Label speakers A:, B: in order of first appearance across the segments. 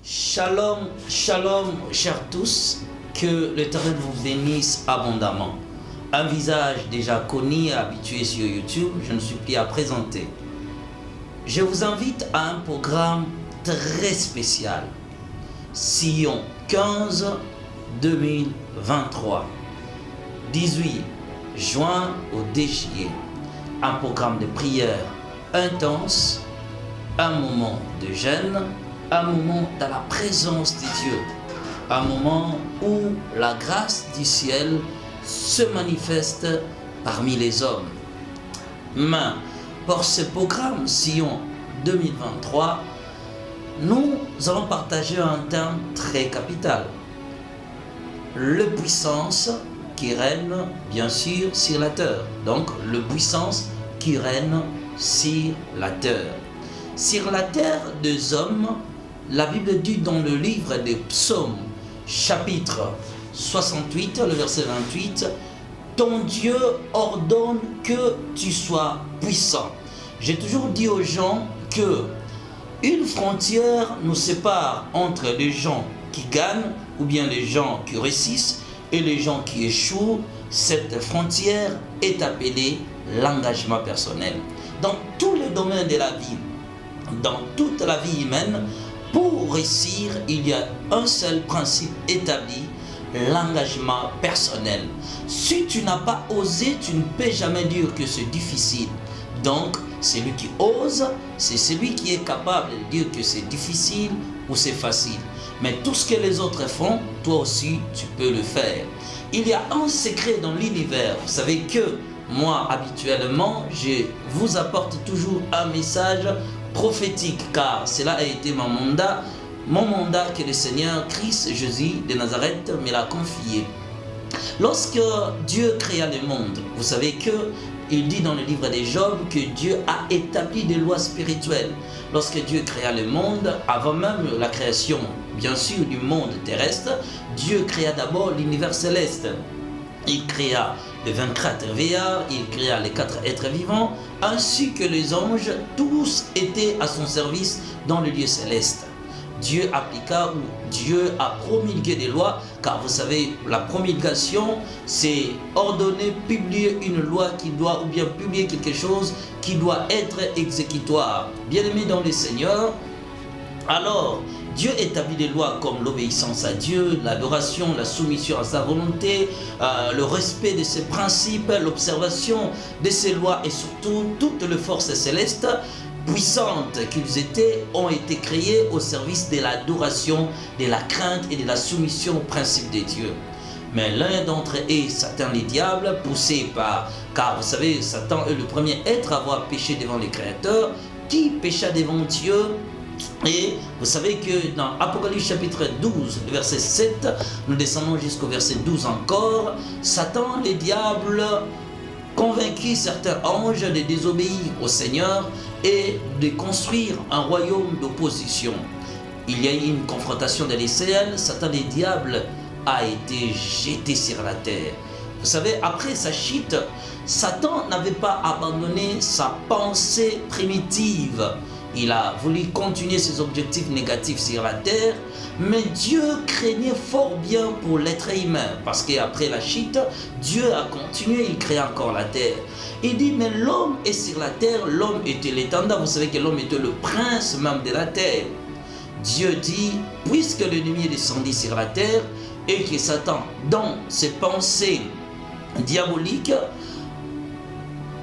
A: Shalom, shalom, chers tous, que l'Éternel vous bénisse abondamment. Un visage déjà connu et habitué sur YouTube, je ne suis plus à présenter. Je vous invite à un programme très spécial. Sion 15 2023. 18 juin au 2 juillet. Un programme de prière intense, un moment de jeûne, un moment dans la présence de Dieu, un moment où la grâce du ciel se manifeste parmi les hommes. Mais pour ce programme Sion 2023, nous allons partager un thème très capital. La puissance qui règne bien sûr sur la terre. Donc, la puissance qui règne sur la terre. Sur la terre des hommes, la Bible dit dans le livre des Psaumes, chapitre 68, le verset 28, « Ton Dieu ordonne que tu sois puissant. » J'ai toujours dit aux gens que une frontière nous sépare entre les gens qui gagnent ou bien les gens qui réussissent et les gens qui échouent. Cette frontière est appelée l'engagement personnel. Dans tous les domaines de la vie, dans toute la vie humaine, pour réussir, il y a un seul principe établi, l'engagement personnel. Si tu n'as pas osé, tu ne peux jamais dire que c'est difficile. Donc, celui qui ose, c'est celui qui est capable de dire que c'est difficile ou c'est facile. Mais tout ce que les autres font, toi aussi, tu peux le faire. Il y a un secret dans l'univers. Vous savez que moi, habituellement, je vous apporte toujours un message prophétique, car cela a été mon mandat que le Seigneur Christ Jésus de Nazareth me l'a confié. Lorsque Dieu créa le monde, vous savez que il dit dans le livre de Job que Dieu a établi des lois spirituelles. Lorsque Dieu créa le monde, avant même la création, bien sûr, du monde terrestre, Dieu créa d'abord l'univers céleste. Il créa les 24 veillards, il créa les 4 êtres vivants, ainsi que les anges, tous étaient à son service dans le lieu céleste. Dieu appliqua ou Dieu a promulgué des lois, car vous savez, la promulgation, c'est ordonner, publier une loi qui doit, ou bien publier quelque chose qui doit être exécutoire. Bien-aimés dans le Seigneur, alors, Dieu établit des lois comme l'obéissance à Dieu, l'adoration, la soumission à sa volonté, le respect de ses principes, l'observation de ses lois et surtout toutes les forces célestes puissantes qu'ils étaient ont été créées au service de l'adoration, de la crainte et de la soumission aux principes de Dieu. Mais l'un d'entre eux est Satan le diable, poussé par... Car vous savez, Satan est le premier être à avoir péché devant le Créateur, qui pécha devant Dieu. Et vous savez que dans Apocalypse chapitre 12, le verset 7, nous descendons jusqu'au verset 12 encore, Satan, le diable, convainquit certains anges de désobéir au Seigneur et de construire un royaume d'opposition. Il y a eu une confrontation dans les ciels, Satan, le diable, a été jeté sur la terre. Vous savez, après sa chute, Satan n'avait pas abandonné sa pensée primitive. Il a voulu continuer ses objectifs négatifs sur la terre, mais Dieu craignait fort bien pour l'être humain, parce qu'après la chute, Dieu a continué, il crée encore la terre. Il dit, mais l'homme est sur la terre, l'homme était l'étendard, vous savez que l'homme était le prince même de la terre. Dieu dit, puisque l'ennemi est descendu sur la terre, et que Satan, dans ses pensées diaboliques,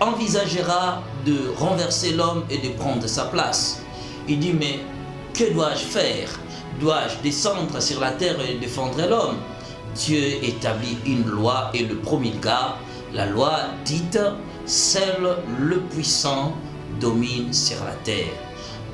A: envisagera de renverser l'homme et de prendre sa place. Il dit, mais que dois-je faire? Dois-je descendre sur la terre et défendre l'homme? Dieu établit une loi et le promulgua. La loi dite, seul le puissant domine sur la terre.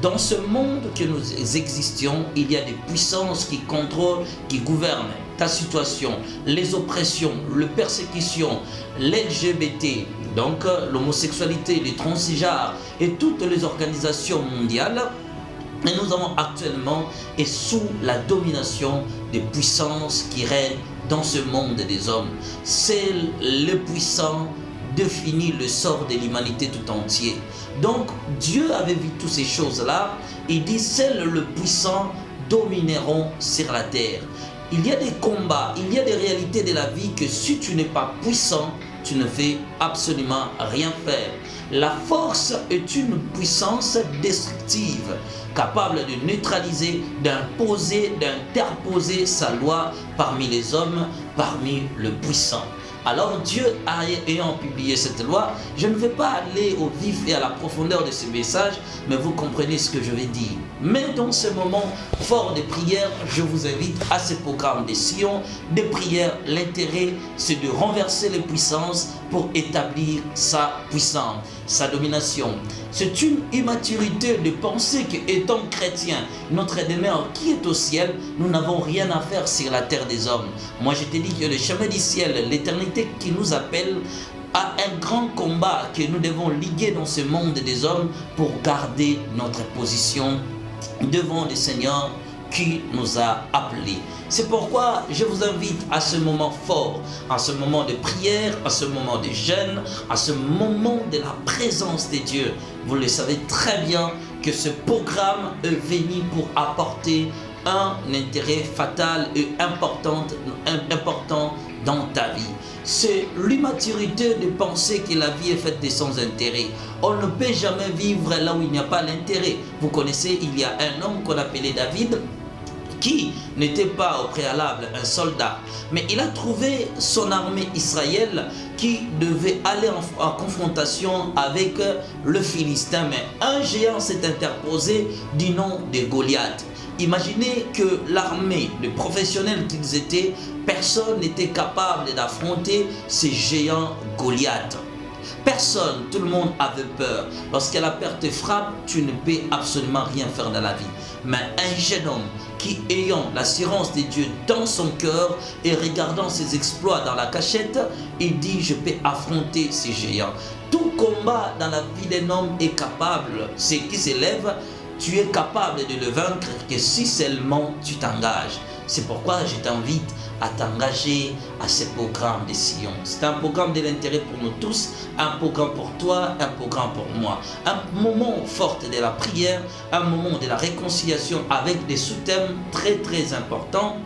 A: Dans ce monde que nous existions, il y a des puissances qui contrôlent, qui gouvernent ta situation, les oppressions, les persécutions, l'LGBT, donc l'homosexualité, les transgenres et toutes les organisations mondiales. Et nous avons actuellement et sous la domination des puissances qui règnent dans ce monde des hommes. C'est le puissant définit le sort de l'humanité tout entier. Donc Dieu avait vu toutes ces choses-là. Il dit, seul le puissant domineront sur la terre. Il y a des combats, il y a des réalités de la vie que si tu n'es pas puissant, tu ne fais absolument rien faire. La force est une puissance destructive, capable de neutraliser, d'imposer, d'interposer sa loi parmi les hommes, parmi le puissant. Alors Dieu ayant publié cette loi, je ne vais pas aller au vif et à la profondeur de ce message, mais vous comprenez ce que je vais dire. Mais dans ce moment fort de prière, je vous invite à ce programme de Sion, de prière. L'intérêt, c'est de renverser les puissances pour établir sa puissance, sa domination. C'est une immaturité de penser qu'étant chrétien, notre demeure qui est au ciel, nous n'avons rien à faire sur la terre des hommes. Moi je te dis que le chemin du ciel, l'éternité qui nous appelle, a un grand combat que nous devons liguer dans ce monde des hommes pour garder notre position devant le Seigneur qui nous a appelés. C'est pourquoi je vous invite à ce moment fort, à ce moment de prière, à ce moment de jeûne, à ce moment de la présence de Dieu. Vous le savez très bien que ce programme est venu pour apporter un intérêt fatal et important dans ta vie. C'est l'immaturité de penser que la vie est faite de sans intérêt. On ne peut jamais vivre là où il n'y a pas l'intérêt. Vous connaissez, il y a un homme qu'on appelait David, qui n'était pas au préalable un soldat, mais il a trouvé son armée Israël qui devait aller en confrontation avec le Philistin. Mais un géant s'est interposé du nom de Goliath. Imaginez que l'armée, les professionnels qu'ils étaient, personne n'était capable d'affronter ces géants Goliath. Personne, tout le monde avait peur. Lorsque la peur te frappe, tu ne peux absolument rien faire dans la vie. Mais un jeune homme qui, ayant l'assurance de Dieu dans son cœur et regardant ses exploits dans la cachette, il dit: je peux affronter ces géants. Tout combat dans la vie d'un homme est capable. Ce qui s'élève, tu es capable de le vaincre que si seulement tu t'engages. C'est pourquoi je t'invite à t'engager à ce programme de Sion. C'est un programme de l'intérêt pour nous tous, un programme pour toi, un programme pour moi. Un moment fort de la prière, un moment de la réconciliation avec des sous-thèmes très très importants.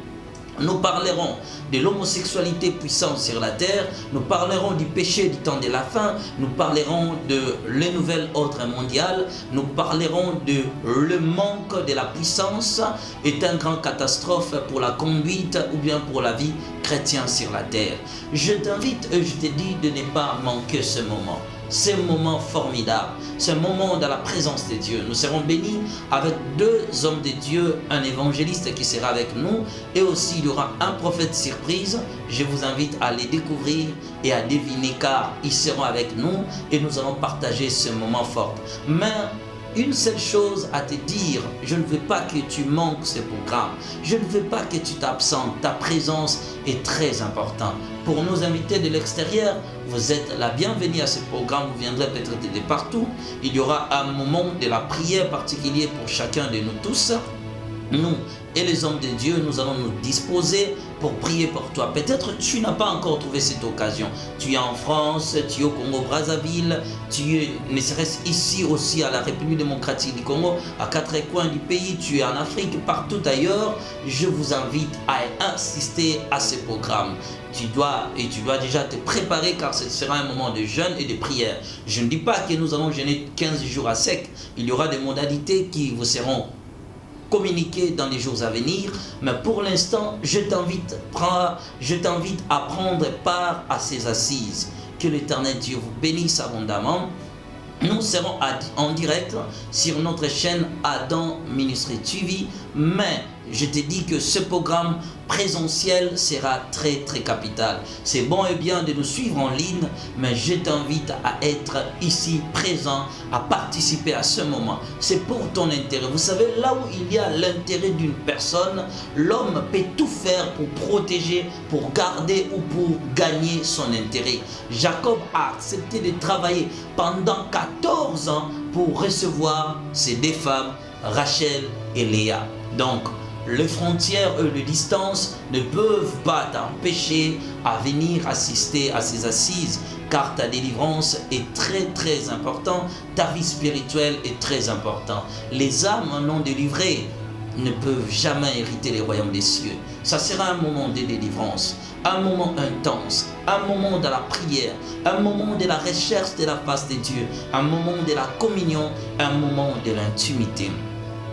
A: Nous parlerons de l'homosexualité puissante sur la terre, nous parlerons du péché du temps de la fin, nous parlerons de le nouvel ordre mondial, nous parlerons de le manque de la puissance est une grande catastrophe pour la conduite ou bien pour la vie chrétienne sur la terre. Je t'invite et je te dis de ne pas manquer ce moment. C'est un moment formidable, c'est un moment dans la présence de Dieu. Nous serons bénis avec deux hommes de Dieu, un évangéliste qui sera avec nous et aussi il y aura un prophète surprise. Je vous invite à les découvrir et à deviner car ils seront avec nous et nous allons partager ce moment fort. Mais une seule chose à te dire, je ne veux pas que tu manques ce programme. Je ne veux pas que tu t'absentes. Ta présence est très importante. Pour nos invités de l'extérieur, vous êtes la bienvenue à ce programme. Vous viendrez peut-être de partout. Il y aura un moment de la prière particulier pour chacun de nous tous. Nous et les hommes de Dieu, nous allons nous disposer pour prier pour toi. Peut-être tu n'as pas encore trouvé cette occasion. Tu es en France, tu es au Congo-Brazzaville, tu es, ne serait-ce ici aussi à la République démocratique du Congo, à quatre coins du pays, tu es en Afrique, partout ailleurs. Je vous invite à assister à ce programme. Tu dois déjà te préparer car ce sera un moment de jeûne et de prière. Je ne dis pas que nous allons jeûner 15 jours à sec. Il y aura des modalités qui vous seront communiquer dans les jours à venir, mais pour l'instant, je t'invite à prendre part à ces assises. Que l'Éternel Dieu vous bénisse abondamment. Nous serons en direct sur notre chaîne Adam Ministry TV, mais je te dis que ce programme présentiel sera très très capital. C'est bon et bien de nous suivre en ligne, mais je t'invite à être ici présent, à participer à ce moment. C'est pour ton intérêt. Vous savez, là où il y a l'intérêt d'une personne, l'homme peut tout faire pour protéger, pour garder ou pour gagner son intérêt. Jacob a accepté de travailler pendant 14 ans pour recevoir ces deux femmes, Rachel et Léa. Donc, les frontières et les distances ne peuvent pas t'empêcher à venir assister à ces assises car ta délivrance est très très importante, ta vie spirituelle est très importante. Les âmes non délivrées ne peuvent jamais hériter les royaumes des cieux. Ça sera un moment de délivrance, un moment intense, un moment de la prière, un moment de la recherche de la face de Dieu, un moment de la communion, un moment de l'intimité,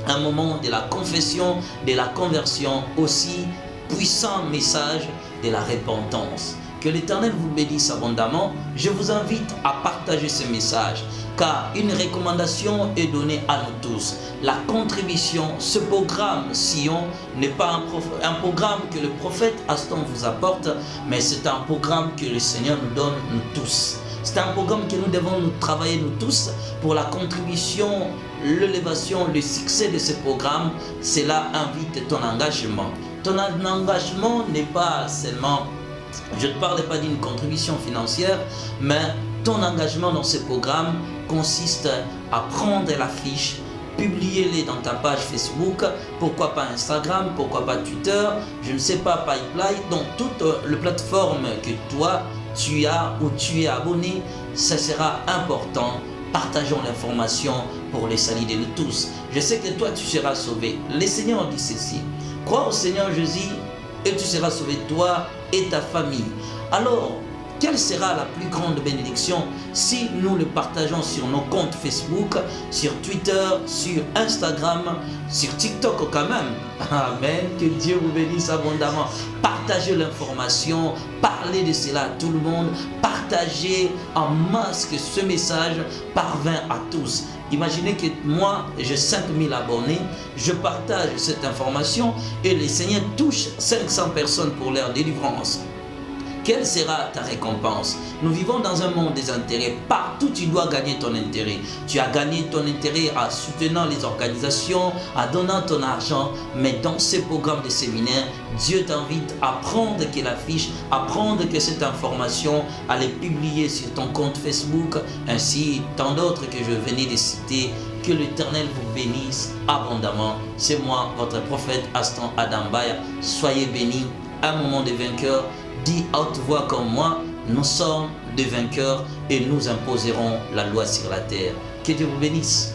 A: un moment de la confession, de la conversion, aussi puissant message de la repentance. Que l'Éternel vous bénisse abondamment. Je vous invite à partager ce message, car une recommandation est donnée à nous tous. La contribution, ce programme Sion n'est pas un programme que le prophète Aston vous apporte, mais c'est un programme que le Seigneur nous donne nous tous. C'est un programme que nous devons nous travailler nous tous pour la contribution, l'élévation, le succès de ce programme. Cela invite ton engagement. Ton engagement n'est pas seulement, je ne parle pas d'une contribution financière, mais ton engagement dans ce programme consiste à prendre l'affiche, publier-les dans ta page Facebook, pourquoi pas Instagram, pourquoi pas Twitter, je ne sais pas, Pipeline, donc toute la plateforme que toi tu as ou tu es abonné, ça sera important. Partageons l'information pour le salut de nous tous. Je sais que toi tu seras sauvé. Le Seigneur dit ceci: crois au Seigneur Jésus et tu seras sauvé, toi et ta famille. Alors, quelle sera la plus grande bénédiction si nous le partageons sur nos comptes Facebook, sur Twitter, sur Instagram, sur TikTok quand même. Amen. Que Dieu vous bénisse abondamment. Partagez l'information, parlez de cela à tout le monde, partagez en masse que ce message parvint à tous. Imaginez que moi, j'ai 5000 abonnés, je partage cette information et le Seigneur touche 500 personnes pour leur délivrance. Quelle sera ta récompense? Nous vivons dans un monde des intérêts. Partout, tu dois gagner ton intérêt. Tu as gagné ton intérêt en soutenant les organisations, en donnant ton argent. Mais dans ces programmes de séminaire, Dieu t'invite à prendre que l'affiche, à prendre que cette information, à les publier sur ton compte Facebook, ainsi tant d'autres que je venais de citer. Que l'Éternel vous bénisse abondamment. C'est moi, votre prophète Aston Adambaya. Soyez bénis. Un moment de vainqueur. Dis à haute voix comme moi, nous sommes des vainqueurs et nous imposerons la loi sur la terre. Que Dieu vous bénisse.